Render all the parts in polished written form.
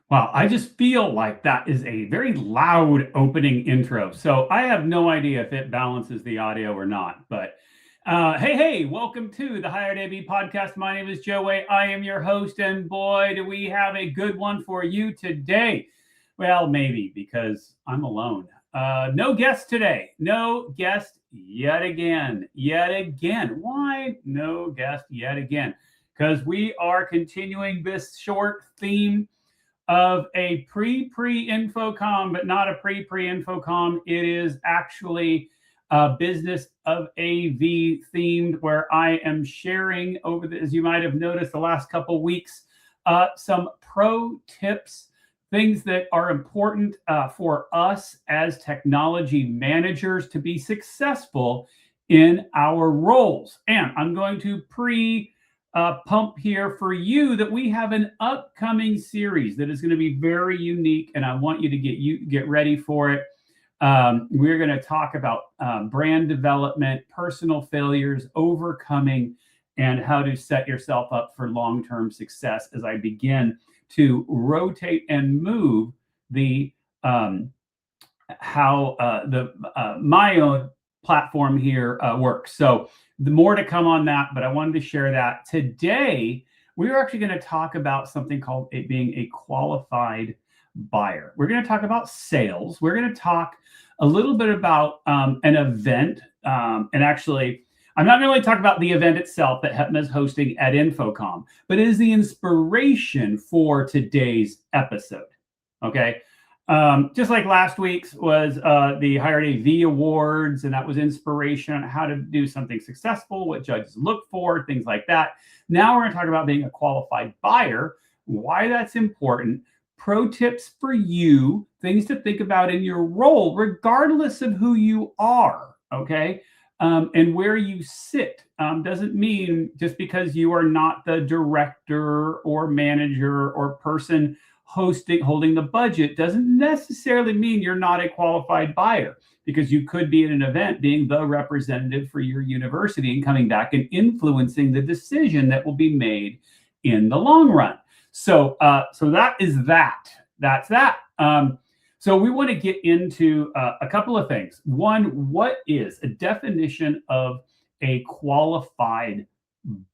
Wow, I just feel like that is a very loud opening intro. So I have no idea if it balances the audio or not. But hey, welcome to the Hired AV podcast. My name is Joe Way. I am your host, and boy, do we have a good one for you today. Well, maybe because I'm alone. No guest today. No guest yet again. Yet again. Why no guest yet again? Because we are continuing this short theme of a pre-infocom, but not a pre-infocom. It is actually a business of AV themed, where I am sharing over the, as you might have noticed, the last couple of weeks, some pro tips, things that are important for us as technology managers to be successful in our roles. And I'm going to pump here for you that we have an upcoming series that is going to be very unique, and I want you to get ready for it. We're going to talk about brand development, personal failures, overcoming, and how to set yourself up for long-term success as I begin to rotate and move the my own platform here works. So the more to come on that, but I wanted to share that. Today, we are actually going to talk about something called it being a qualified buyer. We're going to talk about sales. We're going to talk a little bit about an event. And actually, I'm not going to really talk about the event itself that HEPMA is hosting at Infocom, but it is the inspiration for today's episode. Okay. Just like last week's was the Hired AV Awards, and that was inspiration on how to do something successful, what judges look for, things like that. Now we're going to talk about being a qualified buyer, why that's important, pro tips for you, things to think about in your role, regardless of who you are, okay? And where you sit doesn't mean just because you are not the director or manager or person holding the budget doesn't necessarily mean you're not a qualified buyer, because you could be at an event being the representative for your university and coming back and influencing the decision that will be made in the long run. So that is that. That's that. So we want to get into a couple of things. One, what is a definition of a qualified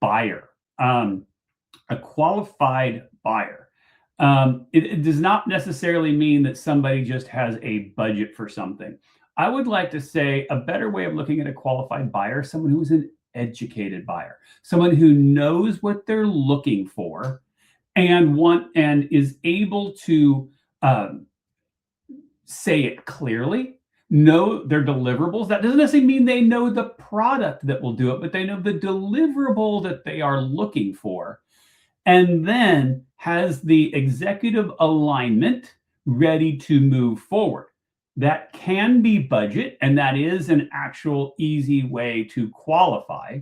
buyer? A qualified buyer. It does not necessarily mean that somebody just has a budget for something. I would like to say a better way of looking at a qualified buyer, someone who's an educated buyer, someone who knows what they're looking for and is able to say it clearly, know their deliverables. That doesn't necessarily mean they know the product that will do it, but they know the deliverable that they are looking for, and then has the executive alignment ready to move forward. That can be budget, and that is an actual easy way to qualify.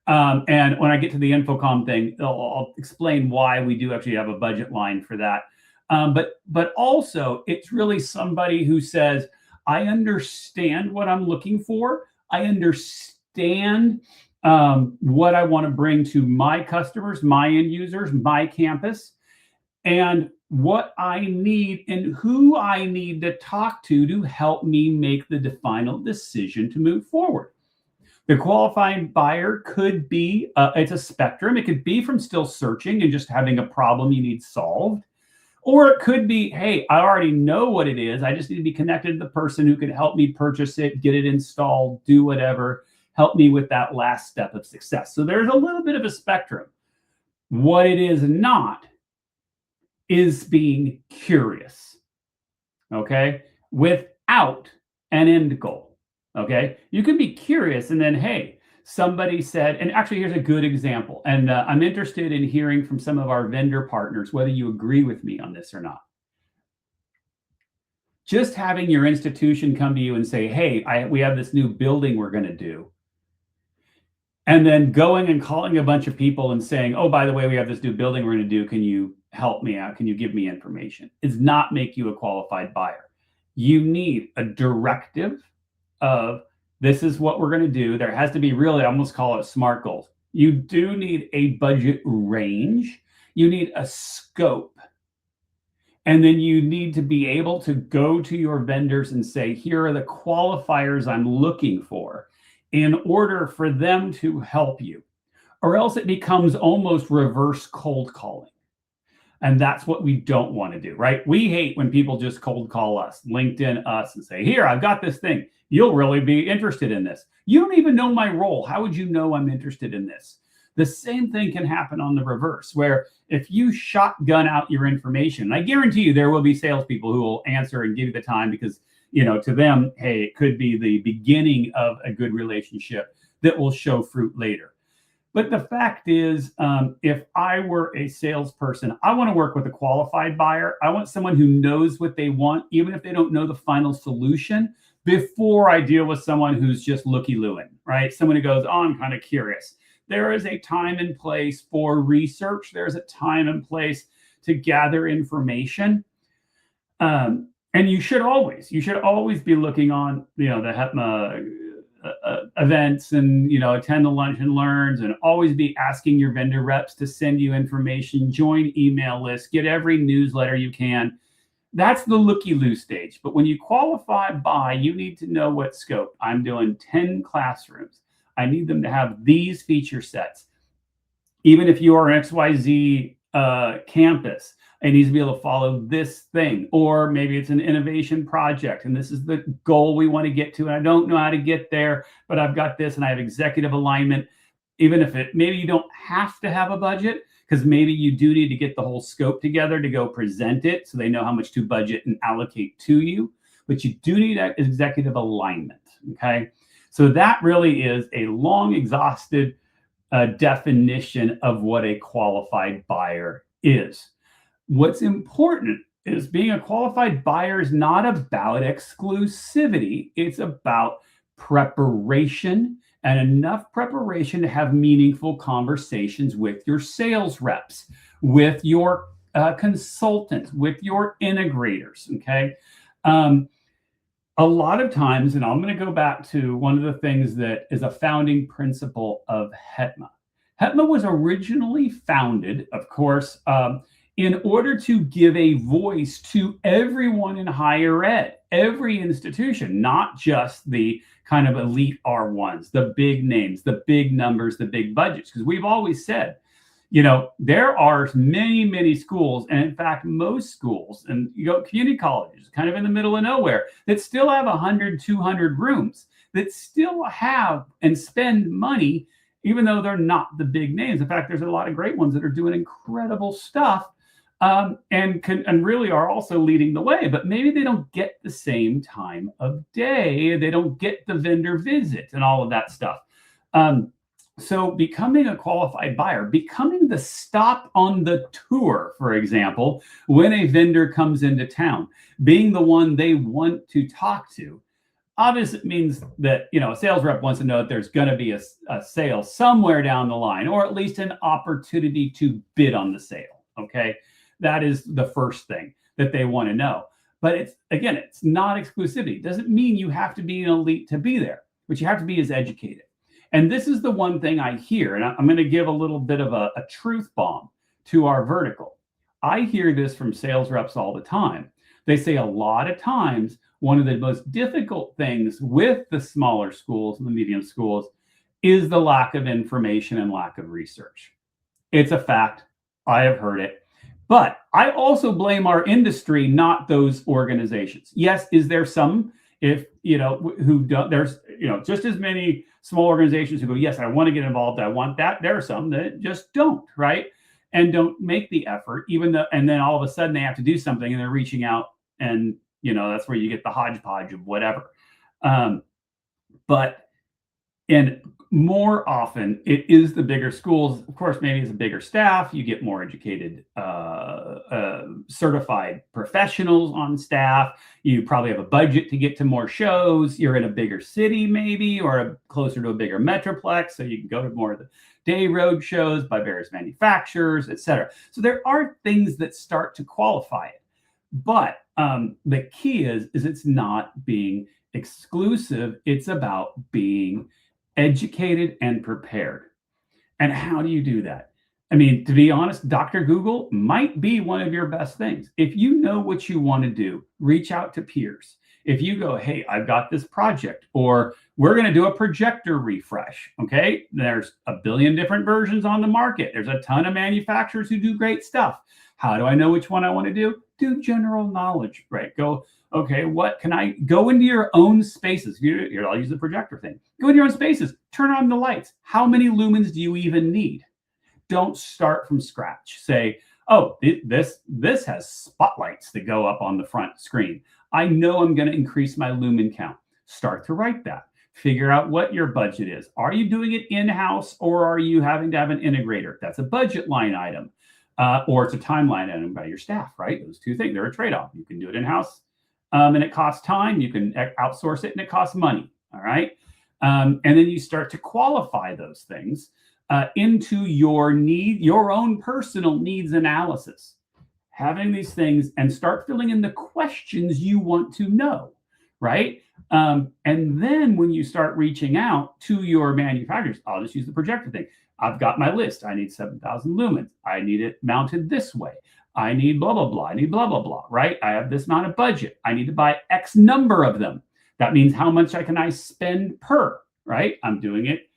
And when I get to the Infocom thing, I'll explain why we do actually have a budget line for that. But also, it's really somebody who says, I understand what I'm looking for. I understand what I want to bring to my customers, my end users, my campus, and what I need and who I need to talk to help me make the final decision to move forward. The qualifying buyer could be, it's a spectrum. It could be from still searching and just having a problem you need solved. Or it could be, hey, I already know what it is. I just need to be connected to the person who can help me purchase it, get it installed, do whatever, help me with that last step of success. So there's a little bit of a spectrum. What it is not is being curious, okay, without an end goal, okay? You can be curious and then, hey, somebody said, and actually here's a good example, and I'm interested in hearing from some of our vendor partners whether you agree with me on this or not. Just having your institution come to you and say, hey, we have this new building we're going to do, and then going and calling a bunch of people and saying, oh, by the way, we have this new building we're going to do. Can you help me out? Can you give me information? Does not make you a qualified buyer. You need a directive of this is what we're going to do. There has to be really, I almost call it SMART goals. You do need a budget range. You need a scope. And then you need to be able to go to your vendors and say, here are the qualifiers I'm looking for in order for them to help you. Or else it becomes almost reverse cold calling. And that's what we don't want to do, right? We hate when people just cold call us, LinkedIn us, and say, here, I've got this thing. You'll really be interested in this. You don't even know my role. How would you know I'm interested in this? The same thing can happen on the reverse, where if you shotgun out your information, I guarantee you there will be salespeople who will answer and give you the time because, to them, hey, it could be the beginning of a good relationship that will show fruit later. But the fact is, if I were a salesperson, I want to work with a qualified buyer. I want someone who knows what they want, even if they don't know the final solution, before I deal with someone who's just looky-looing, right? Someone who goes, oh, I'm kind of curious. There is a time and place for research. There's a time and place to gather information. And you should always be looking on, the HETMA events and attend the lunch and learns, and always be asking your vendor reps to send you information, join email lists, get every newsletter you can. That's the looky-loo stage. But when you qualify by, you need to know what scope. I'm doing 10 classrooms. I need them to have these feature sets. Even if you are an XYZ campus, it needs to be able to follow this thing. Or maybe it's an innovation project and this is the goal we want to get to, and I don't know how to get there, but I've got this and I have executive alignment. Even if maybe you don't have to have a budget, because maybe you do need to get the whole scope together to go present it so they know how much to budget and allocate to you, but you do need executive alignment, okay? So that really is a long, exhausted definition of what a qualified buyer is. What's important is being a qualified buyer is not about exclusivity. It's about preparation, and enough preparation to have meaningful conversations with your sales reps, with your consultants, with your integrators, okay? A lot of times, and I'm going to go back to one of the things that is a founding principle of HETMA. HETMA was originally founded, of course, in order to give a voice to everyone in higher ed, every institution, not just the kind of elite R1s, the big names, the big numbers, the big budgets. Because we've always said, there are many, many schools, and in fact, most schools, and community colleges, kind of in the middle of nowhere, that still have 100, 200 rooms, that still have and spend money, even though they're not the big names. In fact, there's a lot of great ones that are doing incredible stuff, and really are also leading the way, but maybe they don't get the same time of day. They don't get the vendor visit and all of that stuff. So becoming a qualified buyer, becoming the stop on the tour, for example, when a vendor comes into town, being the one they want to talk to, obviously it means that, a sales rep wants to know that there's going to be a sale somewhere down the line, or at least an opportunity to bid on the sale, okay? That is the first thing that they want to know. But it's not exclusivity. It doesn't mean you have to be an elite to be there. What you have to be is educated. And this is the one thing I hear, and I'm going to give a little bit of a truth bomb to our vertical. I hear this from sales reps all the time. They say a lot of times, one of the most difficult things with the smaller schools and the medium schools is the lack of information and lack of research. It's a fact. I have heard it. But I also blame our industry, not those organizations. Yes, is there some, who don't, there's, just as many small organizations who go, yes, I want to get involved, I want that. There are some that just don't, right? And don't make the effort, and then all of a sudden they have to do something and they're reaching out, and, that's where you get the hodgepodge of whatever. And more often, it is the bigger schools. Of course, maybe it's a bigger staff. You get more educated, certified professionals on staff. You probably have a budget to get to more shows. You're in a bigger city, maybe, or closer to a bigger metroplex, so you can go to more of the day road shows by various manufacturers, et cetera. So there are things that start to qualify it. But the key is it's not being exclusive. It's about being educated and prepared. And how do you do that? I mean, to be honest, Dr. Google might be one of your best things. If you know what you want to do, reach out to peers. If you go, hey, I've got this project, or we're going to do a projector refresh. Okay. There's a billion different versions on the market. There's a ton of manufacturers who do great stuff. How do I know which one I want to do? Do general knowledge, right? Go, okay, what can I go into your own spaces? Here, I'll use the projector thing. Go into your own spaces, turn on the lights. How many lumens do you even need? Don't start from scratch. Say, oh, this has spotlights that go up on the front screen. I know I'm going to increase my lumen count. Start to write that. Figure out what your budget is. Are you doing it in-house, or are you having to have an integrator? That's a budget line item, or it's a timeline item by your staff, right? Those two things, they're a trade-off. You can do it in-house, and it costs time. You can outsource it, and it costs money, all right? And then you start to qualify those things into your own personal needs analysis, having these things, and start filling in the questions you want to know, right? And then when you start reaching out to your manufacturers, I'll just use the projector thing. I've got my list. I need 7,000 lumens. I need it mounted this way. I need blah, blah, blah. I need blah, blah, blah, right? I have this amount of budget. I need to buy X number of them. That means how much can I spend per, right? I'm doing it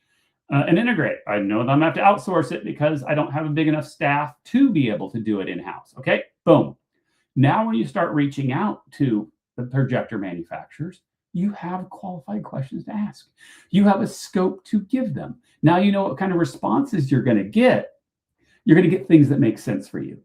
and integrate. I know that I'm going to have to outsource it because I don't have a big enough staff to be able to do it in-house. Okay, boom. Now, when you start reaching out to the projector manufacturers, you have qualified questions to ask. You have a scope to give them. Now you know what kind of responses you're going to get. You're going to get things that make sense for you.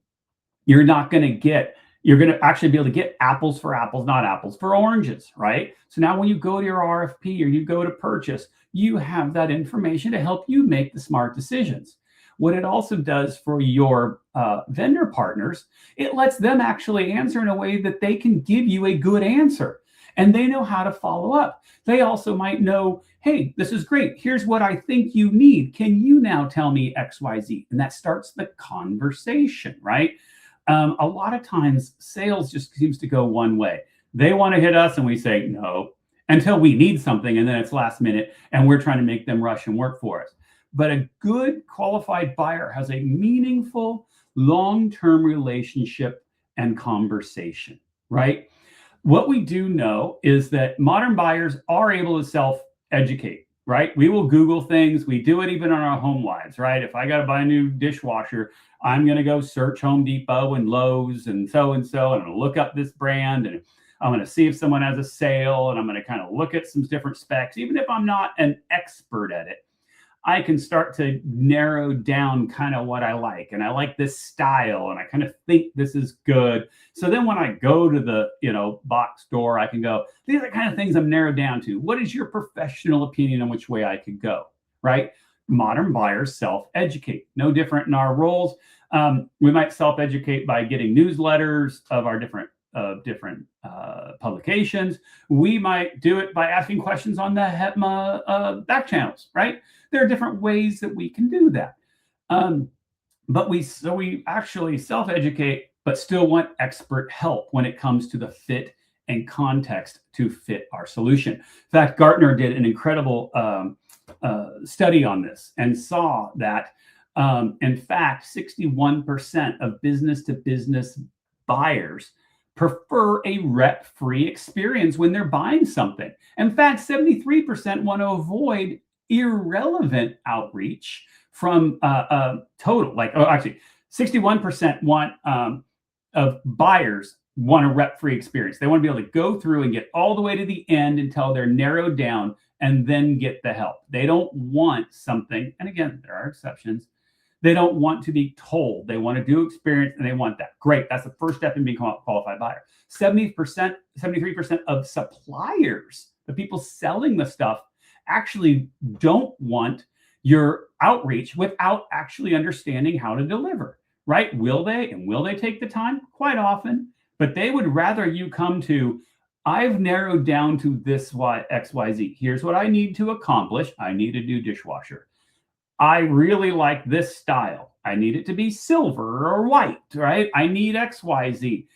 You're going to actually be able to get apples for apples, not apples for oranges, right? So now when you go to your RFP or you go to purchase, you have that information to help you make the smart decisions. What it also does for your vendor partners, it lets them actually answer in a way that they can give you a good answer, and they know how to follow up. They also might know, hey, this is great. Here's what I think you need. Can you now tell me X, Y, Z? And that starts the conversation, right? A lot of times sales just seems to go one way. They want to hit us and we say no until we need something, and then it's last minute and we're trying to make them rush and work for us. But a good qualified buyer has a meaningful long-term relationship and conversation, right? What we do know is that modern buyers are able to self-educate, right? We will Google things. We do it even on our home lives, right? If I got to buy a new dishwasher, I'm going to go search Home Depot and Lowe's and so, and I'm going to look up this brand, and I'm going to see if someone has a sale, and I'm going to kind of look at some different specs. Even if I'm not an expert at it, I can start to narrow down kind of what I like. And I like this style, and I kind of think this is good. So then when I go to the, box store, I can go, these are the kind of things I'm narrowed down to. What is your professional opinion on which way I could go, right? Modern buyers self-educate. No different in our roles. We might self-educate by getting newsletters of our different publications. We might do it by asking questions on the HETMA back channels, right? There are different ways that we can do that. But we actually self-educate, but still want expert help when it comes to the fit and context to fit our solution. In fact, Gartner did an incredible study on this and saw that, in fact, 61% of business-to-business buyers prefer a rep-free experience when they're buying something. In fact, 73% want to avoid irrelevant outreach from total. 61% want of buyers want a rep-free experience. They want to be able to go through and get all the way to the end until they're narrowed down and then get the help. They don't want something, and again, there are exceptions. They don't want to be told. They want to do experience, and they want that. Great. That's the first step in being a qualified buyer. 73% of suppliers, the people selling the stuff, actually don't want your outreach without actually understanding how to deliver, right? Will they? And will they take the time? Quite often. But they would rather you come to, I've narrowed down to this X, Y, Z. Here's what I need to accomplish. I need a new dishwasher. I really like this style. I need it to be silver or white, right? I need X, Y, Z.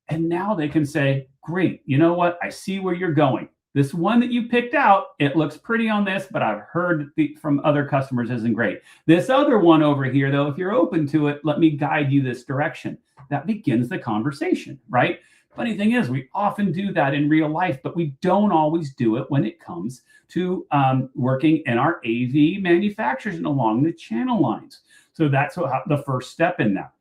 And now they can say, great, you know what? I see where you're going. this one that you picked out, it looks pretty on this, but I've heard from other customers isn't great. This other one over here, though, if you're open to it, let me guide you this direction. That begins the conversation, right? Funny thing is, we often do that in real life, but we don't always do it when it comes to working in our AV manufacturers and along the channel lines. So that's the first step in that.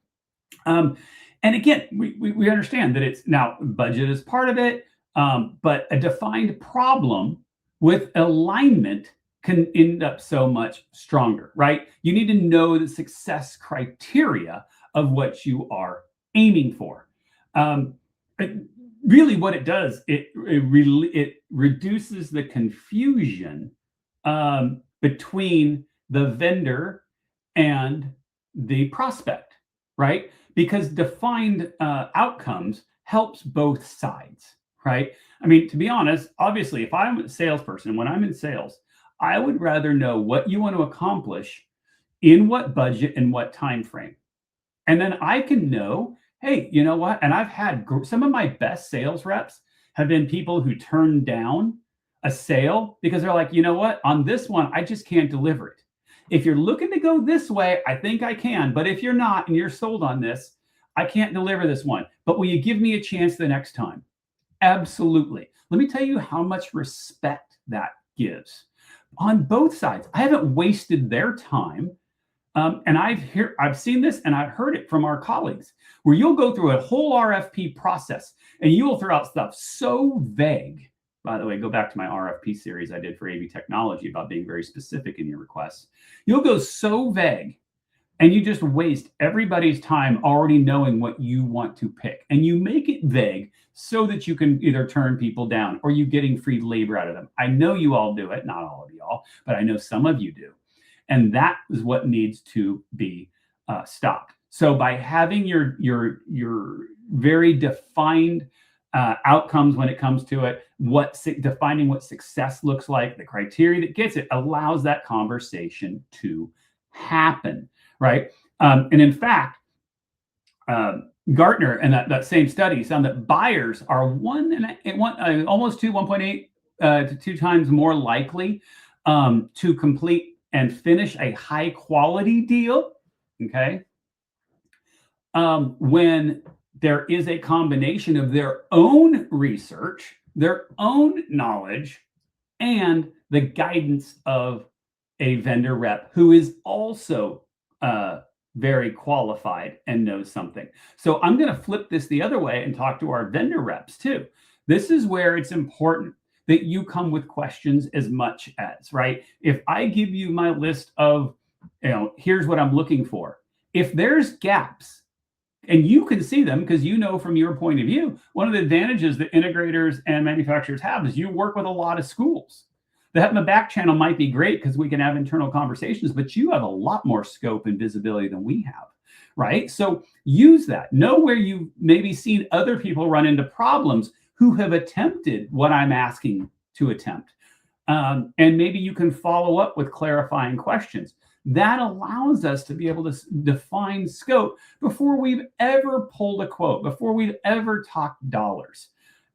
And again, we understand that it's now budget is part of it, but a defined problem with alignment can end up so much stronger, right? You need to know the success criteria of what you are aiming for. Really, what it does, it reduces the confusion between the vendor and the prospect, right? Because defined outcomes helps both sides, right? I mean, to be honest, obviously, if I'm a salesperson, when I'm in sales, I would rather know what you want to accomplish in what budget and what time frame. And then I can know, hey, you know what? And I've had some of my best sales reps have been people who turn down a sale because they're like, you know what? On this one, I just can't deliver it. If you're looking to go this way, I think I can. But if you're not and you're sold on this, I can't deliver this one. But will you give me a chance the next time? Absolutely. Let me tell you how much respect that gives on both sides. I haven't wasted their time. And I've seen this and I've heard it from our colleagues where you'll go through a whole RFP process and you will throw out stuff so vague. By the way, go back to my RFP series I did for AV technology about being very specific in your requests. You'll go so vague and you just waste everybody's time already knowing what you want to pick. And you make it vague so that you can either turn people down or you getting free labor out of them. I know you all do it, not all of y'all, but I know some of you do. And that is what needs to be stopped. So by having your very defined outcomes when it comes to it, defining what success looks like, the criteria that gets it, allows that conversation to happen, right? And in fact, Gartner and that same study found that buyers are almost 1.8 to 2 times more likely to complete and finish a high quality deal, okay, when there is a combination of their own research, their own knowledge, and the guidance of a vendor rep who is also very qualified and knows something. So I'm going to flip this the other way and talk to our vendor reps too. This is where it's important that you come with questions as much as, right? If I give you my list of, here's what I'm looking for. If there's gaps, and you can see them because you know from your point of view, one of the advantages that integrators and manufacturers have is you work with a lot of schools. The back channel might be great because we can have internal conversations, but you have a lot more scope and visibility than we have, right? So use that. Know where you've maybe seen other people run into problems who have attempted what I'm asking to attempt. And maybe you can follow up with clarifying questions. That allows us to be able to define scope before we've ever pulled a quote, before we've ever talked dollars.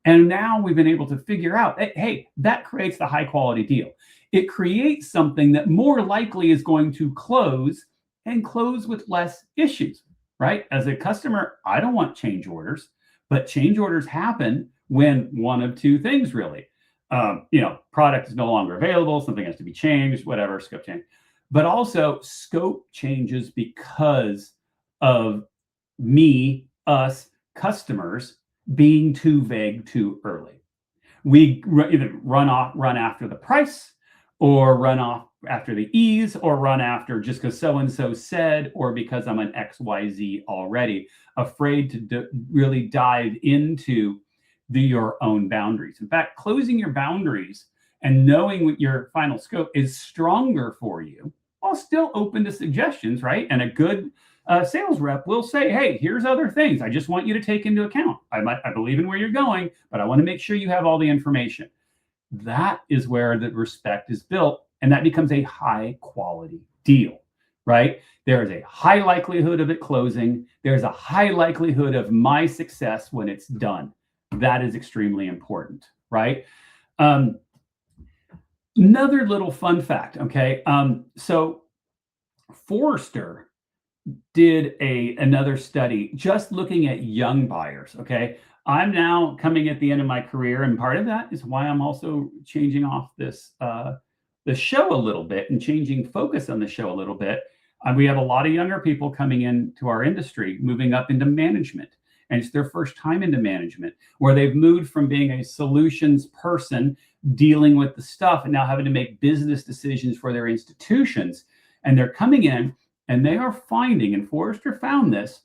And now we've been able to figure out, hey, that creates the high quality deal. It creates something that more likely is going to close and close with less issues, right? As a customer, I don't want change orders, but change orders happen when one of two things really, product is no longer available, something has to be changed, whatever, scope change. But also scope changes because of us, customers, being too vague too early. We either run after the price or run off after the ease or run after just because so-and-so said or because I'm an XYZ already, afraid to really dive into your own boundaries. In fact, closing your boundaries and knowing what your final scope is stronger for you while still open to suggestions, right? And a good sales rep will say, hey, here's other things I just want you to take into account. I believe in where you're going, but I want to make sure you have all the information. That is where the respect is built, and that becomes a high quality deal, right? There is a high likelihood of it closing. There's a high likelihood of my success when it's done. That is extremely important, right? Um, Another little fun fact, okay? So Forrester did another study just looking at young buyers, okay? I'm now coming at the end of my career, and part of that is why I'm also changing off this the show a little bit and changing focus on the show a little bit. We have a lot of younger people coming into our industry, moving up into management, and it's their first time into management, where they've moved from being a solutions person dealing with the stuff and now having to make business decisions for their institutions. And they're coming in and they are finding, and Forrester found this,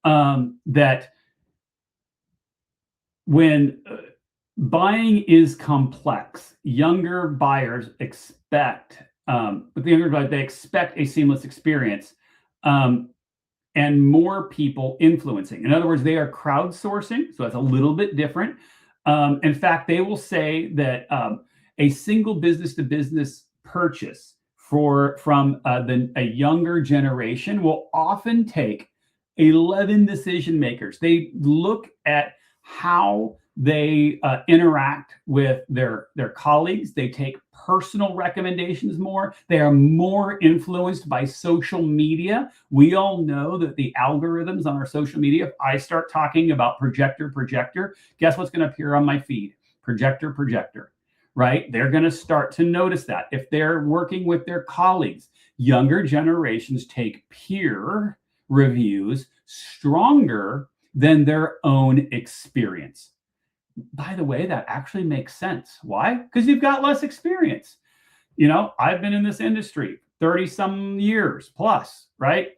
that when buying is complex, younger buyers expect, with the younger buyers, they expect a seamless experience, and more people influencing. In other words, they are crowdsourcing, so that's a little bit different. In fact, they will say that a single business-to-business purchase from a younger generation will often take 11 decision makers. They look at how they interact with their colleagues. They take personal recommendations more. They are more influenced by social media. We all know that the algorithms on our social media, if I start talking about projector, guess what's going to appear on my feed? Projector, right? They're going to start to notice that. If they're working with their colleagues, younger generations take peer reviews stronger than their own experience. By the way, that actually makes sense. Why? Because you've got less experience. You know, I've been in this industry 30 some years plus, right?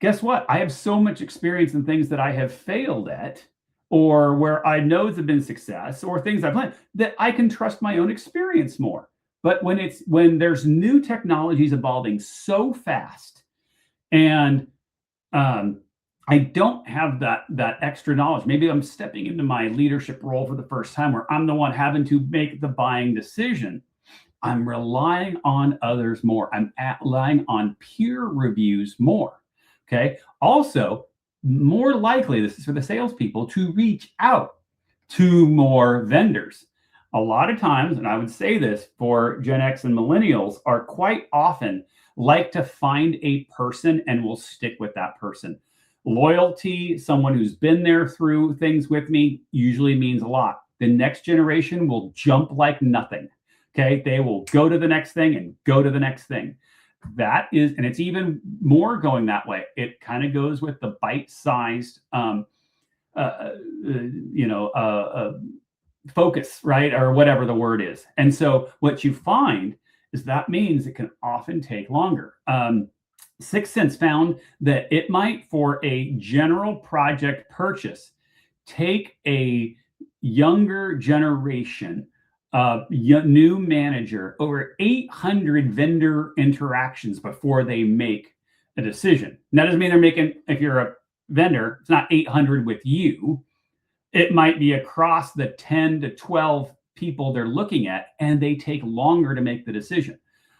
Guess what? I have so much experience in things that I have failed at, or where I know have been success, or things I've learned, that I can trust my own experience more. But when there's new technologies evolving so fast, and I don't have that extra knowledge. Maybe I'm stepping into my leadership role for the first time, where I'm the one having to make the buying decision. I'm relying on others more. I'm relying on peer reviews more. Okay. Also, more likely, this is for the salespeople, to reach out to more vendors. A lot of times, and I would say this for Gen X and millennials, are quite often like to find a person and will stick with that person. Loyalty, someone who's been there through things with me, usually means a lot. The next generation will jump like nothing. Okay. They will go to the next thing and go to the next thing. That is, and it's even more going that way. It kind of goes with the bite-sized, focus, right? Or whatever the word is. And so what you find is that means it can often take longer. Sixth Sense found that it might, for a general project purchase, take a younger generation, new manager, over 800 vendor interactions before they make a decision. And that doesn't mean they're making, if you're a vendor, it's not 800 with you. It might be across the 10 to 12 people they're looking at, and they take longer to make the decision.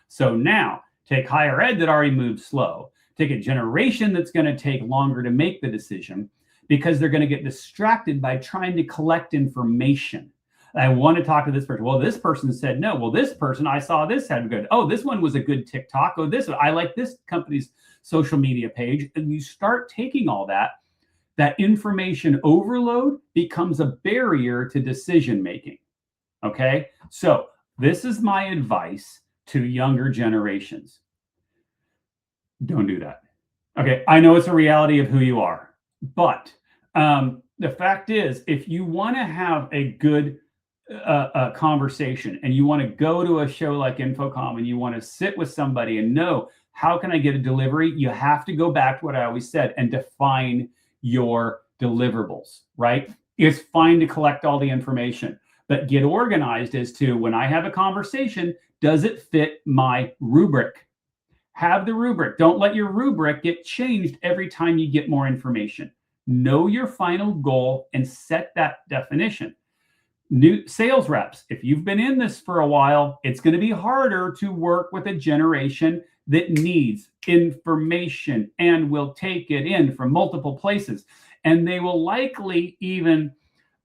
So now, take higher ed that already moves slow. Take a generation that's going to take longer to make the decision, because they're going to get distracted by trying to collect information. I want to talk to this person. Well, this person said no. Well, this person, I saw this had good. Oh, this one was a good TikTok. Oh, I like this company's social media page. And you start taking all that information overload becomes a barrier to decision making. Okay. So this is my advice to younger generations. Don't do that. Okay. I know it's a reality of who you are, but the fact is, if you want to have a good conversation, and you want to go to a show like Infocom, and you want to sit with somebody and know, how can I get a delivery? You have to go back to what I always said and define your deliverables, right? It's fine to collect all the information, but get organized as to, when I have a conversation, does it fit my rubric? Have the rubric. Don't let your rubric get changed every time you get more information. Know your final goal and set that definition. New sales reps, if you've been in this for a while, it's going to be harder to work with a generation that needs information and will take it in from multiple places. And they will likely even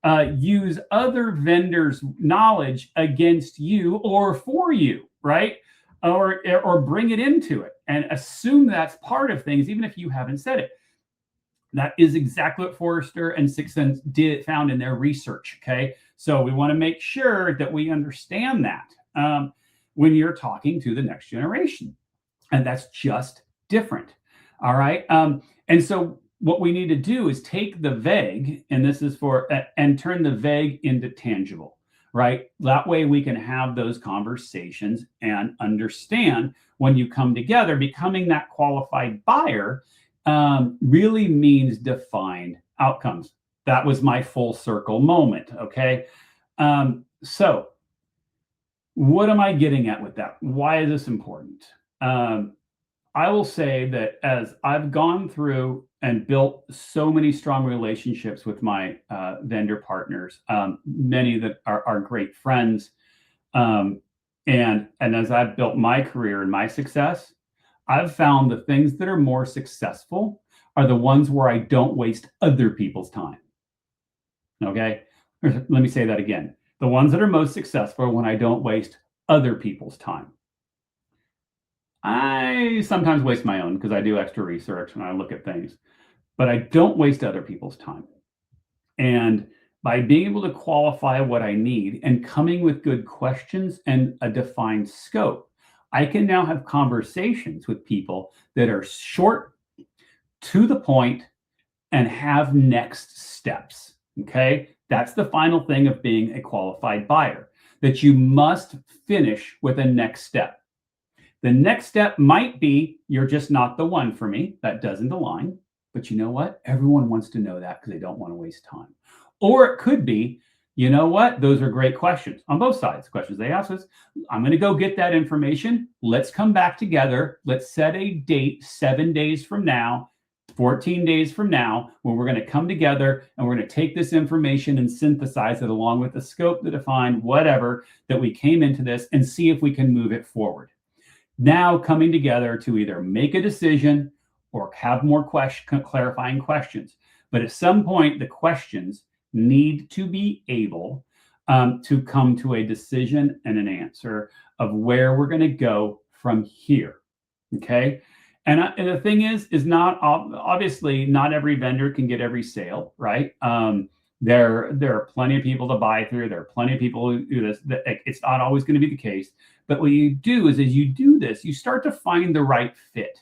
use other vendors' knowledge against you or for you, right? Or bring it into it and assume that's part of things, even if you haven't said it. That is exactly what Forrester and Sixth Sense found in their research. Okay, so we want to make sure that we understand that when you're talking to the next generation, and that's just different. All right, and so what we need to do is take the vague, and this is for, and turn the vague into tangible. Right, that way we can have those conversations and understand when you come together, becoming that qualified buyer really means defined outcomes. That was my full circle moment. Okay. So what am I getting at with that? Why is this important? I will say that as I've gone through and built so many strong relationships with my vendor partners, many that are great friends, and as I've built my career and my success, I've found the things that are more successful are the ones where I don't waste other people's time. Okay. Let me say that again. The ones that are most successful are when I don't waste other people's time. I sometimes waste my own because I do extra research and I look at things, but I don't waste other people's time. And by being able to qualify what I need and coming with good questions and a defined scope, I can now have conversations with people that are short, to the point, and have next steps. Okay. That's the final thing of being a qualified buyer, that you must finish with a next step. The next step might be you're just not the one for me. That doesn't align. But you know what? Everyone wants to know that because they don't want to waste time. Or it could be, you know what? Those are great questions on both sides. Questions they ask us. I'm going to go get that information. Let's come back together. Let's set a date 7 days from now, 14 days from now, when we're going to come together and we're going to take this information and synthesize it along with the scope, the defined, whatever that we came into this, and see if we can move it forward. Now coming together to either make a decision or have more clarifying questions. But at some point, the questions need to be able to come to a decision and an answer of where we're going to go from here. Okay. And the thing is not obviously not every vendor can get every sale, right? There are plenty of people to buy through. There are plenty of people who do this. It's not always going to be the case. But what you do is, as you do this, you start to find the right fit.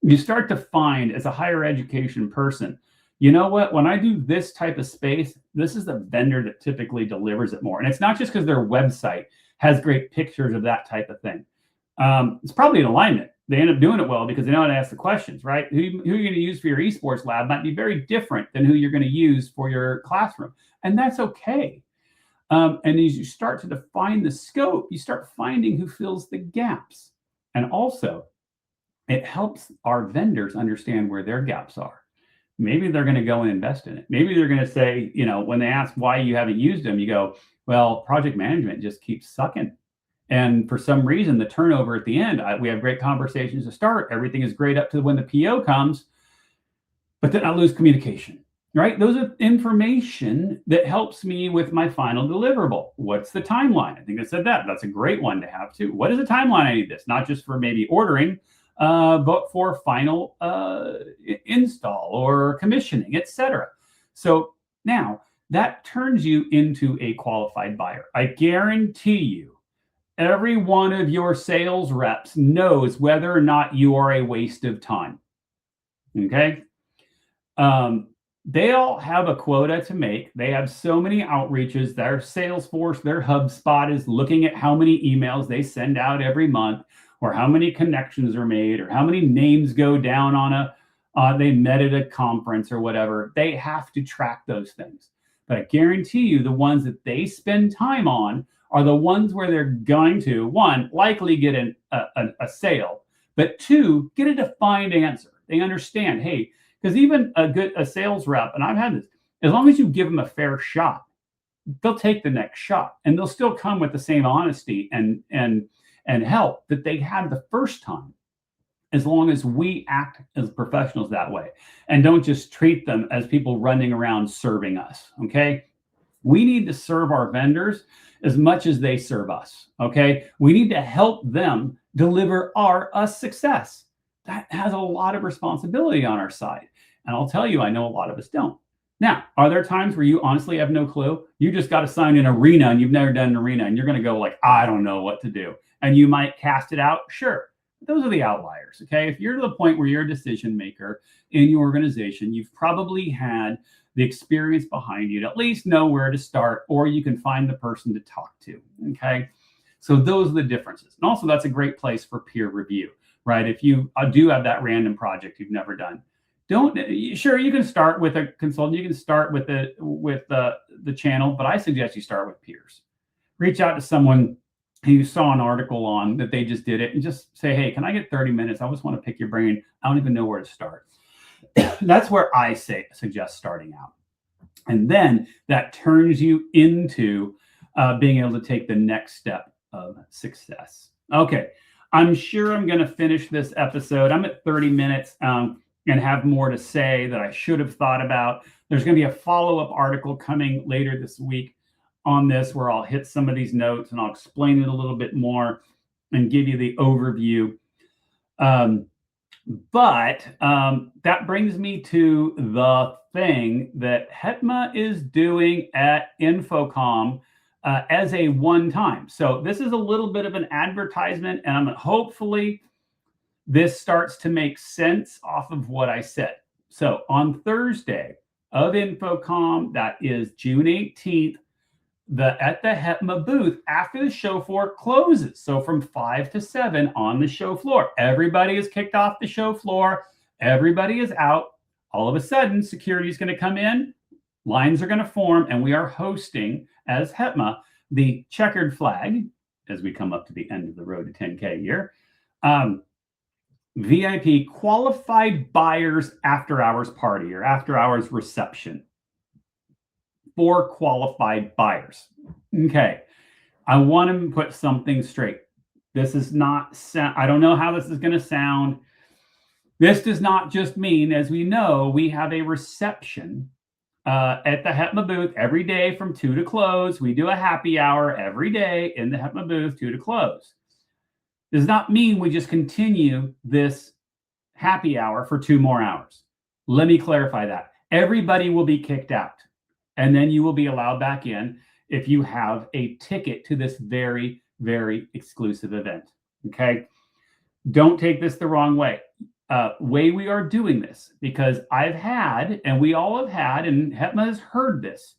You start to find, as a higher education person, you know what? When I do this type of space, this is the vendor that typically delivers it more. And it's not just because their website has great pictures of that type of thing. It's probably an alignment. They end up doing it well because they know how to ask the questions, right? Who you're going to use for your esports lab might be very different than who you're going to use for your classroom. And that's okay. And as you start to define the scope, you start finding who fills the gaps. And also, it helps our vendors understand where their gaps are. Maybe they're going to go and invest in it. Maybe they're going to say, you know, when they ask why you haven't used them, you go, well, project management just keeps sucking. And for some reason, the turnover at the end, we have great conversations to start. Everything is great up to when the PO comes, but then I lose communication, right? Those are information that helps me with my final deliverable. What's the timeline? I think I said that. That's a great one to have too. What is the timeline I need this? Not just for maybe ordering, but for final install or commissioning, etc. So now that turns you into a qualified buyer. I guarantee you, every one of your sales reps knows whether or not you are a waste of time. Okay. They all have a quota to make. They have so many outreaches. Their Salesforce, their HubSpot is looking at how many emails they send out every month, or how many connections are made, or how many names go down on they met at a conference or whatever. They have to track those things. But I guarantee you, the ones that they spend time on are the ones where they're going to, one, likely get a sale, but two, get a defined answer. They understand, hey, because even a sales rep, and I've had this, as long as you give them a fair shot, they'll take the next shot, and they'll still come with the same honesty and help that they had the first time, as long as we act as professionals that way and don't just treat them as people running around serving us. Okay. We need to serve our vendors as much as they serve us. Okay. We need to help them deliver us success. That has a lot of responsibility on our side. And I'll tell you, I know a lot of us don't. Now, are there times where you honestly have no clue? You just got assigned an arena and you've never done an arena and you're going to go like, I don't know what to do. And you might cast it out. Sure. Those are the outliers. Okay. If you're to the point where you're a decision maker in your organization, you've probably had the experience behind you to at least know where to start, or you can find the person to talk to. Okay. So those are the differences. And also that's a great place for peer review, right? If you do have that random project you've never done, sure, you can start with a consultant, you can start with the channel, but I suggest you start with peers. Reach out to someone who you saw an article on that they just did it and just say, hey, can I get 30 minutes? I just want to pick your brain. I don't even know where to start. That's where I suggest starting out. And then that turns you into being able to take the next step of success. Okay, I'm sure I'm going to finish this episode. I'm at 30 minutes and have more to say that I should have thought about. There's going to be a follow-up article coming later this week on this where I'll hit some of these notes and I'll explain it a little bit more and give you the overview. But that brings me to the thing that HETMA is doing at Infocom as a one-time. So this is a little bit of an advertisement, and hopefully this starts to make sense off of what I said. So on Thursday of Infocom, that is June 18th, at the HETMA booth after the show floor closes. So from 5 to 7 on the show floor, everybody is kicked off the show floor. Everybody is out. All of a sudden, security is going to come in. Lines are going to form, and we are hosting as HETMA the checkered flag as we come up to the end of the road to 10K a year. VIP qualified buyers after hours party or after hours reception for qualified buyers. Okay. I want to put something straight. This is not, I don't know how this is going to sound. This does not just mean, as we know, we have a reception at the HETMA booth every day from 2 to close. We do a happy hour every day in the HETMA booth, 2 to close. Does not mean we just continue this happy hour for 2 more hours. Let me clarify that. Everybody will be kicked out, and then you will be allowed back in if you have a ticket to this very, very exclusive event. Okay? Don't take this the wrong way. Way we are doing this, because I've had, and we all have had, and HETMA has heard this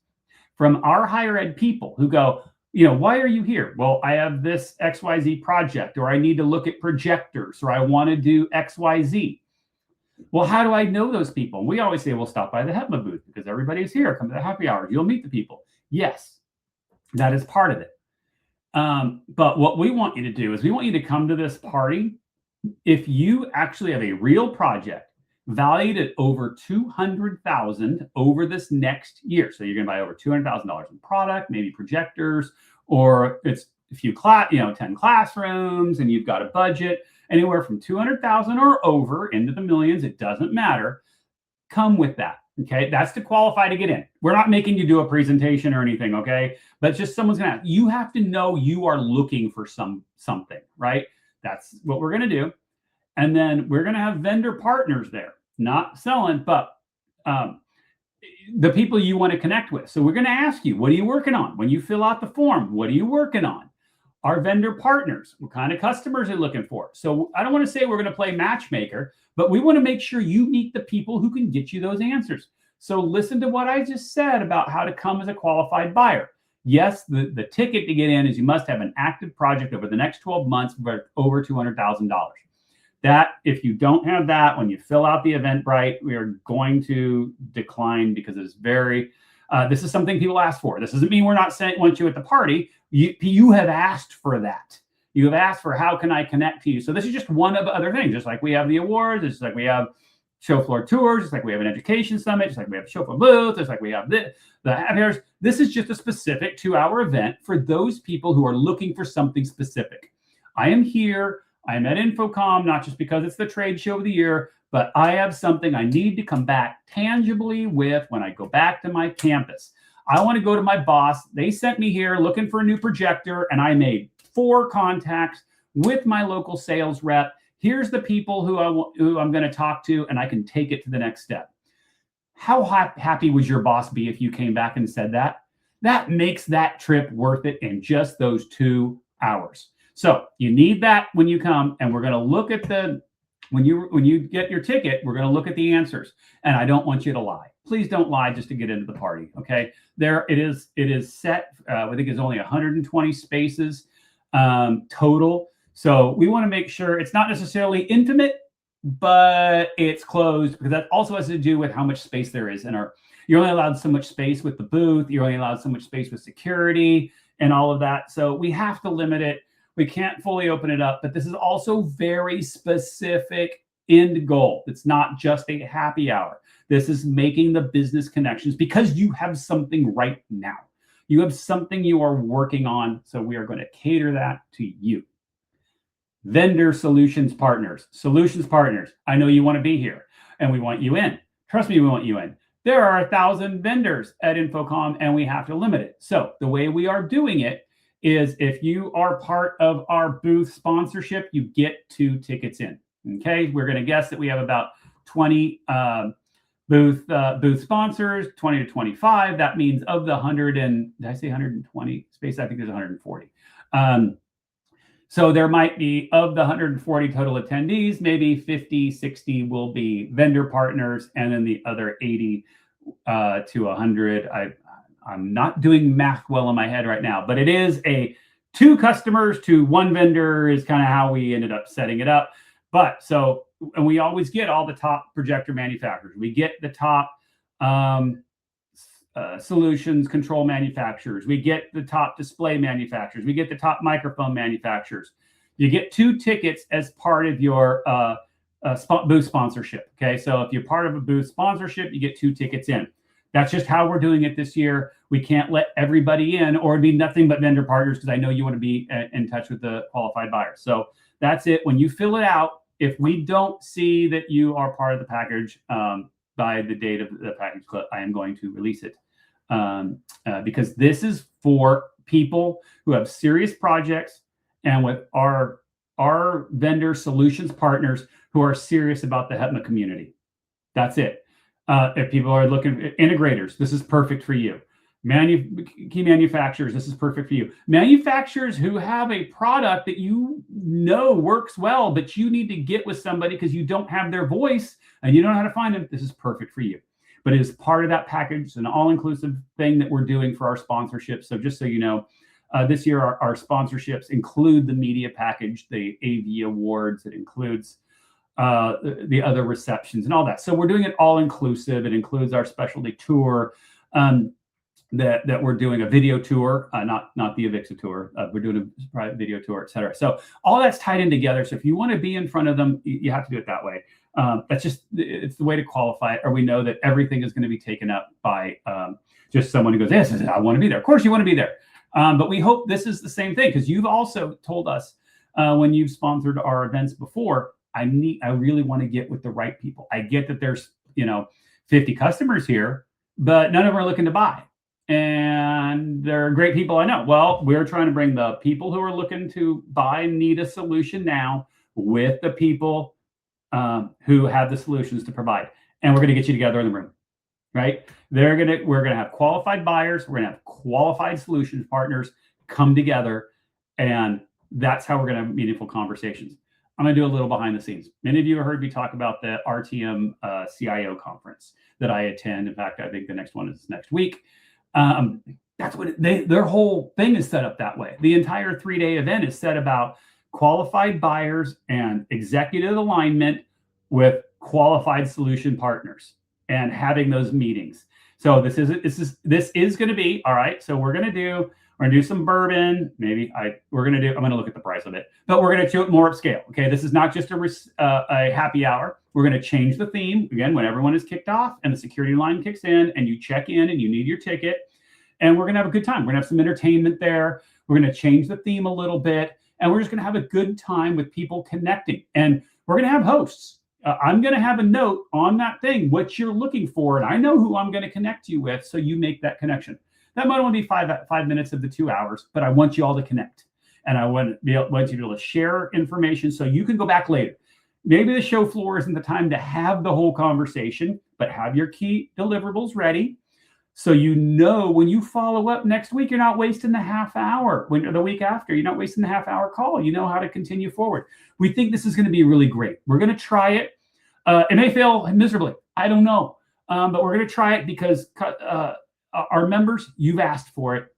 from our higher ed people who go, why are you here? Well, I have this XYZ project, or I need to look at projectors, or I want to do XYZ. Well, how do I know those people? We always say, well, stop by the HETMA booth because everybody's here. Come to the happy hour. You'll meet the people. Yes, that is part of it. But what we want you to do is we want you to come to this party if you actually have a real project valued at over $200,000 over this next year. So you're going to buy over $200,000 in product, maybe projectors, or it's a few 10 classrooms, and you've got a budget anywhere from $200,000 or over into the millions. It doesn't matter. Come with that. Okay. That's to qualify to get in. We're not making you do a presentation or anything. Okay. But just someone's going to ask. You have to know you are looking for something, right? That's what we're going to do. And then we're going to have vendor partners there, not selling, but the people you want to connect with. So we're going to ask you, what are you working on? When you fill out the form, what are you working on? Our vendor partners, what kind of customers are you looking for? So I don't want to say we're going to play matchmaker, but we want to make sure you meet the people who can get you those answers. So listen to what I just said about how to come as a qualified buyer. Yes, the ticket to get in is you must have an active project over the next 12 months worth over $200,000. That, if you don't have that, when you fill out the Eventbrite, we are going to decline because it's very, this is something people ask for. This doesn't mean we're not saying want you at the party. You have asked for that. You have asked for how can I connect to you. So this is just one of other things. Just like we have the awards, just like we have show floor tours, just like we have an education summit, just like we have a show floor booth, just like we have the happy hours. This is just a specific 2-hour event for those people who are looking for something specific. I am here. I am at Infocom, not just because it's the trade show of the year, but I have something I need to come back tangibly with when I go back to my campus. I want to go to my boss. They sent me here looking for a new projector, and I made 4 contacts with my local sales rep. Here's the people who I'm going to talk to, and I can take it to the next step. How happy would your boss be if you came back and said that? That makes that trip worth it in just those 2 hours. So you need that when you come, and we're going to look at when you get your ticket, we're going to look at the answers. And I don't want you to lie. Please don't lie just to get into the party. Okay. There it is. It is set. I think it's only 120 spaces total. So we want to make sure it's not necessarily intimate, but it's closed, because that also has to do with how much space there is in our. You're only allowed so much space with the booth. You're only allowed so much space with security and all of that. So we have to limit it. We can't fully open it up, but this is also very specific end goal. It's not just a happy hour. This is making the business connections, because you have something right now. You have something you are working on. So we are going to cater that to you. Vendor solutions partners. Solutions partners. I know you want to be here, and we want you in. Trust me, we want you in. There are 1,000 vendors at Infocom, and we have to limit it. So the way we are doing it is, if you are part of our booth sponsorship, you get 2 tickets in. Okay, we're going to guess that we have about 20 booth sponsors, 20 to 25. That means of the 100 and did I say 120 space? I think there's 140. So there might be, of the 140 total attendees, maybe 50, 60 will be vendor partners, and then the other 80 to 100. I'm not doing math well in my head right now, but it is 2 customers to 1 vendor is kind of how we ended up setting it up. But so, and we always get all the top projector manufacturers. We get the top solutions control manufacturers. We get the top display manufacturers. We get the top microphone manufacturers. You get 2 tickets as part of your booth sponsorship. Okay, so if you're part of a booth sponsorship, you get 2 tickets in. That's just how we're doing it this year. We can't let everybody in, or it'd be nothing but vendor partners, because I know you want to be in touch with the qualified buyers. So that's it. When you fill it out, if we don't see that you are part of the package by the date of the package, I am going to release it, because this is for people who have serious projects, and with our vendor solutions partners who are serious about the HETMA community. That's it. If people are looking at integrators, this is perfect for you. Key manufacturers, this is perfect for you. Manufacturers who have a product that you know works well, but you need to get with somebody because you don't have their voice and you don't know how to find them, this is perfect for you. But it is part of that package, an all-inclusive thing that we're doing for our sponsorship. So just so you know, this year our sponsorships include the media package, the AV awards, it includes the other receptions and all that. So we're doing it all inclusive. It includes our specialty tour, that we're doing a video tour, not the Avixa tour. We're doing a private video tour, et cetera. So all that's tied in together. So if you want to be in front of them, you have to do it that way. That's just, it's the way to qualify it, or we know that everything is going to be taken up by just someone who goes, yes, I want to be there. Of course you want to be there. But we hope this is the same thing, because you've also told us when you've sponsored our events before, I really want to get with the right people. I get that there's 50 customers here, but none of them are looking to buy. And they're great people, I know. Well, we're trying to bring the people who are looking to buy and need a solution now with the people who have the solutions to provide. And we're going to get you together in the room, right? We're going to have qualified buyers. We're going to have qualified solutions partners come together. And that's how we're going to have meaningful conversations. I'm going to do a little behind the scenes. Many of you have heard me talk about the RTM CIO conference that I attend. In fact, I think the next one is next week. That's what their whole thing is set up that way. The entire 3-day event is set about qualified buyers and executive alignment with qualified solution partners and having those meetings. So this is going to be all right. So we're going to do some bourbon. Maybe I'm going to look at the price of it, but we're going to do it more upscale. Okay. This is not just a happy hour. We're going to change the theme again when everyone is kicked off and the security line kicks in and you check in and you need your ticket, and we're going to have a good time. We're going to have some entertainment there. We're going to change the theme a little bit, and we're just going to have a good time with people connecting. And we're going to have hosts. I'm going to have a note on that thing, what you're looking for, and I know who I'm going to connect you with, so you make that connection. That might only be 5 minutes of the 2 hours, but I want you all to connect. And I want you to be able to share information so you can go back later. Maybe the show floor isn't the time to have the whole conversation, but have your key deliverables ready. So you know when you follow up next week, you're not wasting the half hour. When the week after, you're not wasting the half-hour call. You know how to continue forward. We think this is going to be really great. We're going to try it. It may fail miserably. I don't know. But we're going to try it because our members, you've asked for it.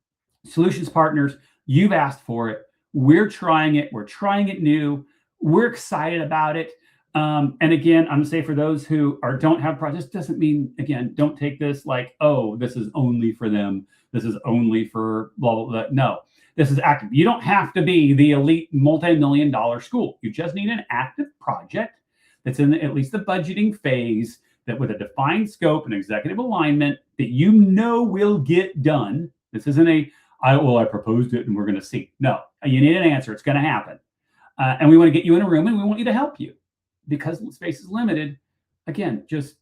Solutions partners, you've asked for it. We're trying it. We're trying it new. We're excited about it. And again, I'm going to say for those who don't have projects, doesn't mean, again, don't take this like, oh, this is only for them. This is only for blah, blah, blah. No, this is active. You don't have to be the elite multi-million-dollar school. You just need an active project that's in at least the budgeting phase, that with a defined scope and executive alignment that you know will get done. This isn't I proposed it and we're going to see. No, you need an answer. It's going to happen. And we want to get you in a room and we want you to help you because space is limited. Again, just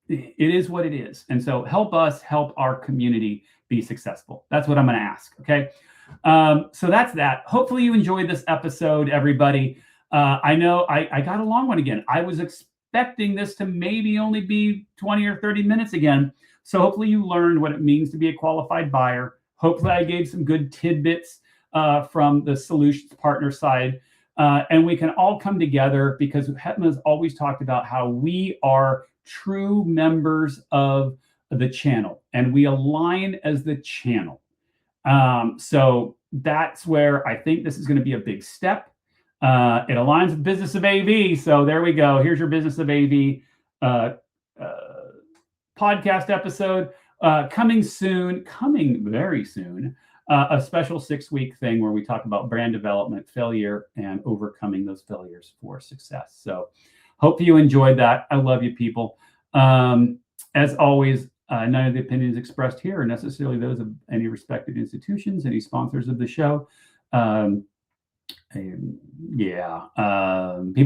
it is what it is. And so help us help our community be successful. That's what I'm going to ask. Okay. So that's that. Hopefully you enjoyed this episode, everybody. I know I got a long one again. I was expecting this to maybe only be 20 or 30 minutes again. So hopefully you learned what it means to be a qualified buyer. Hopefully I gave some good tidbits from the solutions partner side. And we can all come together because Hetman has always talked about how we are true members of the channel and we align as the channel. So that's where I think this is going to be a big step. It aligns with Business of AV. So there we go. Here's your Business of AV podcast episode coming very soon. A special 6-week thing where we talk about brand development, failure, and overcoming those failures for success. So hope you enjoyed that. I love you, people. As always, none of the opinions expressed here are necessarily those of any respected institutions, any sponsors of the show. People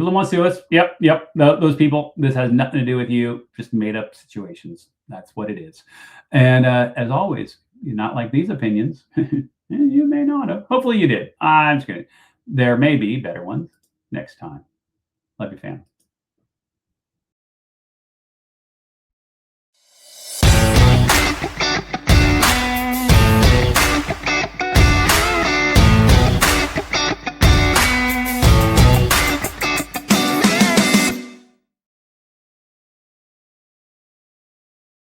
that want to sue us. Yep. Those people. This has nothing to do with you. Just made up situations. That's what it is. And as always, you're not like these opinions. You may not have. Hopefully you did. I'm just kidding. There may be better ones next time. Love you, fam.